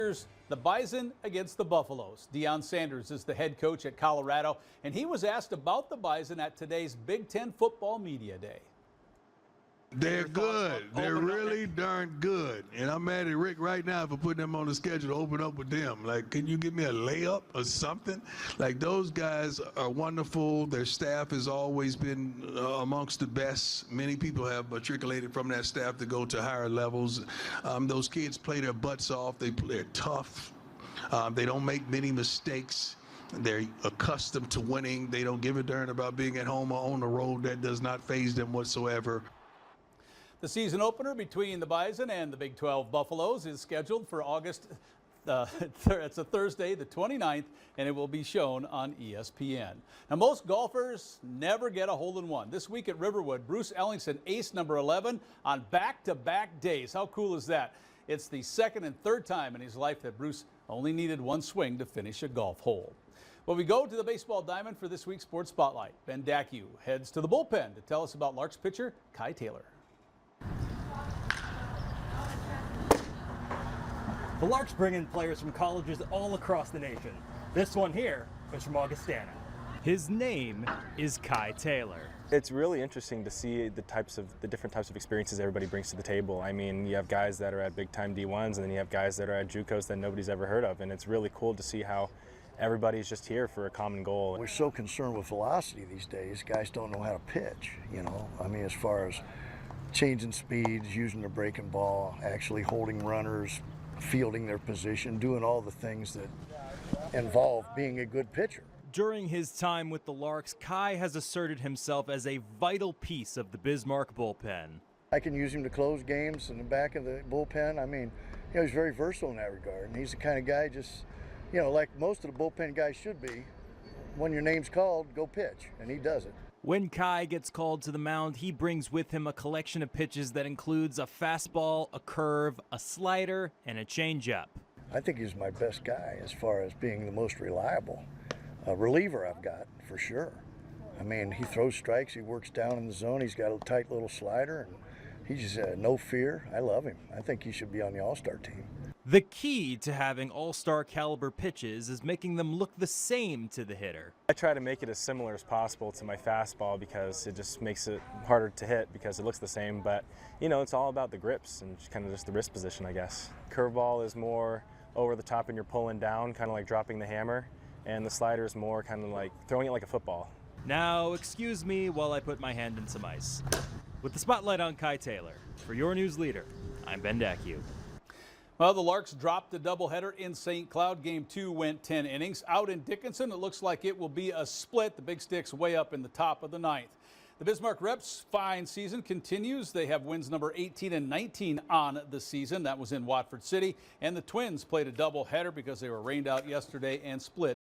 Here's the Bison against the Buffaloes. Deion Sanders is the head coach at Colorado, and he was asked about the Bison at today's Big Ten Football Media Day. They're good. They're really darn good. And I'm mad at Rick right now for putting them on the schedule to open up with them. Like, can you give me a layup or something? Like, those guys are wonderful. Their staff has always been amongst the best. Many people have matriculated from that staff to go to higher levels. Those kids play their butts off. They're tough. They don't make many mistakes. They're accustomed to winning. They don't give a darn about being at home or on the road. That does not faze them whatsoever. The season opener between the Bison and the Big 12 Buffaloes is scheduled for August. It's a Thursday, the 29th, and it will be shown on ESPN. Now, most golfers never get a hole-in-one. This week at Riverwood, Bruce Ellingson aced number 11 on back-to-back days. How cool is that? It's the second and third time in his life that Bruce only needed one swing to finish a golf hole. Well, we go to the baseball diamond for this week's Sports Spotlight. Ben Dacue heads to the bullpen to tell us about Larks pitcher Kai Taylor. The Larks bring in players from colleges all across the nation. This one here is from Augustana. His name is Kai Taylor. It's really interesting to see the different types of experiences everybody brings to the table. I mean, you have guys that are at big-time D1s, and then you have guys that are at JUCOs that nobody's ever heard of, and it's really cool to see how everybody's just here for a common goal. We're so concerned with velocity these days, guys don't know how to pitch, you know. I mean, as far as changing speeds, using the breaking ball, actually holding runners, fielding their position, doing all the things that involve being a good pitcher. During his time with the Larks, Kai has asserted himself as a vital piece of the Bismarck bullpen. I can use him to close games in the back of the bullpen. I mean, you know, he's very versatile in that regard, and he's the kind of guy just, you know, like most of the bullpen guys should be. When your name's called, go pitch, and he does it. When Kai gets called to the mound, he brings with him a collection of pitches that includes a fastball, a curve, a slider, and a changeup. I think he's my best guy as far as being the most reliable reliever I've got, for sure. I mean, he throws strikes, he works down in the zone, he's got a tight little slider, and he's no fear. I love him. I think he should be on the All-Star team. The key to having all-star caliber pitches is making them look the same to the hitter. I try to make it as similar as possible to my fastball because it just makes it harder to hit because it looks the same, but you know, it's all about the grips and kind of just the wrist position, I guess. Curveball is more over the top and you're pulling down, kind of like dropping the hammer, and the slider is more kind of like throwing it like a football. Now, excuse me while I put my hand in some ice. With the spotlight on Kai Taylor, for your news leader, I'm Ben Dacue. Well, the Larks dropped a doubleheader in St. Cloud. Game 2 went 10 innings. Out in Dickinson, it looks like it will be a split. The Big Sticks way up in the top of the 9th. The Bismarck Reps' fine season continues. They have wins number 18 and 19 on the season. That was in Watford City. And the Twins played a doubleheader because they were rained out yesterday and split.